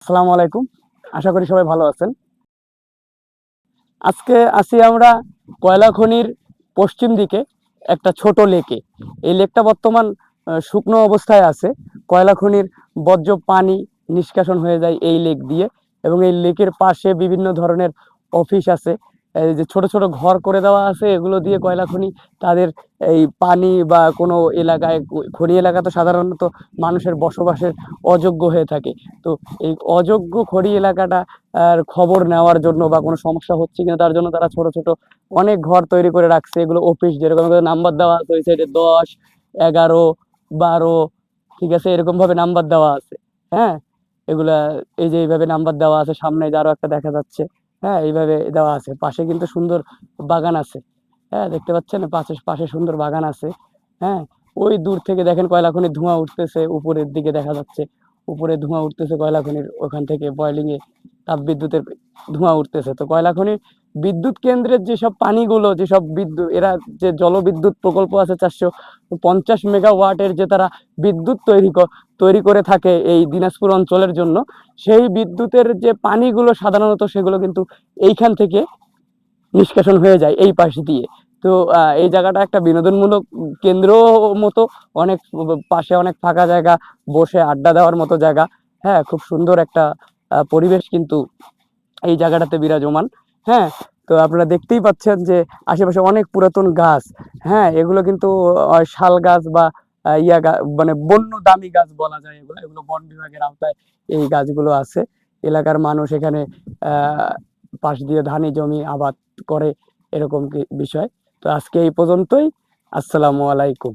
আসসালামু আলাইকুম। আশা করি সবাই ভালো আছেন। আজকে আছি আমরা কয়লা খনির পশ্চিম দিকে একটা ছোট লেকে। এই লেকটা বর্তমান শুকনো অবস্থায় আছে। কয়লা খনির বর্জ্য পানি নিষ্কাশন হয়ে যায় এই লেক দিয়ে, এবং এই লেকের পাশে বিভিন্ন ধরনের অফিস আছে। এই যে ছোট ছোট ঘর করে দেওয়া আছে, এগুলো দিয়ে কয়লা খনি তাদের এই পানি বা কোনো এলাকায়, খনি এলাকা তো সাধারণত মানুষের বসবাসের অযোগ্য হয়ে থাকে। তো এই অযোগ্য খনি এলাকাটা আর খবর নেওয়ার জন্য বা কোনো সমস্যা হচ্ছে কিনা তার জন্য তারা ছোট ছোট অনেক ঘর তৈরি করে রাখছে। এগুলো অফিস, যেরকম নাম্বার দেওয়া আছে ওই সাইডে 10, 11, 12, ঠিক আছে, এরকম ভাবে নাম্বার দেওয়া আছে। হ্যাঁ, এগুলা এই যে এইভাবে নাম্বার দেওয়া আছে, সামনে যে আরো একটা দেখা যাচ্ছে। হ্যাঁ, এইভাবে দেওয়া আছে। পাশে কিন্তু সুন্দর বাগান আছে। হ্যাঁ, দেখতে পাচ্ছেন, পাশে পাশে সুন্দর বাগান আছে। হ্যাঁ, ওই দূর থেকে দেখেন কয়লা খনির ধোঁয়া উঠতেছে, উপরের দিকে দেখা যাচ্ছে উপরে ধোঁয়া উঠতেছে কয়লা খনির ওখান থেকে বয়লিং এ তাপবিদ্যুতের ধোঁয়া উঠতেছে। তো কয়লা খনির বিদ্যুৎ কেন্দ্রের যেসব পানিগুলো, যেসব বিদ্যুৎ, এরা যে জলবিদ্যুৎ প্রকল্প আছে 450 মেগাওয়াটের, যে তারা বিদ্যুৎ তৈরি করে থাকে এই দিনাজপুর অঞ্চলের জন্য, সেই বিদ্যুতের যে পানিগুলো সাধারণত সেগুলো কিন্তু এইখান থেকে নিষ্কাশন হয়ে যায় এই পাশ দিয়ে। তো এই জায়গাটা একটা বিনোদনমূলক কেন্দ্র মতো, অনেক পাশে অনেক ফাঁকা জায়গা, বসে আড্ডা দেওয়ার মতো জায়গা। হ্যাঁ, খুব সুন্দর একটা পরিবেশ কিন্তু এই জায়গাটাতে বিরাজমান। হ্যাঁ, তো আপনারা দেখতেই পাচ্ছেন যে আশেপাশে অনেক পুরাতন গাছ। হ্যাঁ, এগুলো কিন্তু শাল গাছ বা মানে বন্য দামি গাছ বলা যায়। এগুলো এগুলো বন বিভাগের আওতায় এই গাছগুলো আছে। এলাকার মানুষ এখানে আহ পাশ দিয়ে ধানি জমি আবাদ করে, এরকম কি বিষয়। তো আজকে এই পর্যন্তই। আসসালামু আলাইকুম।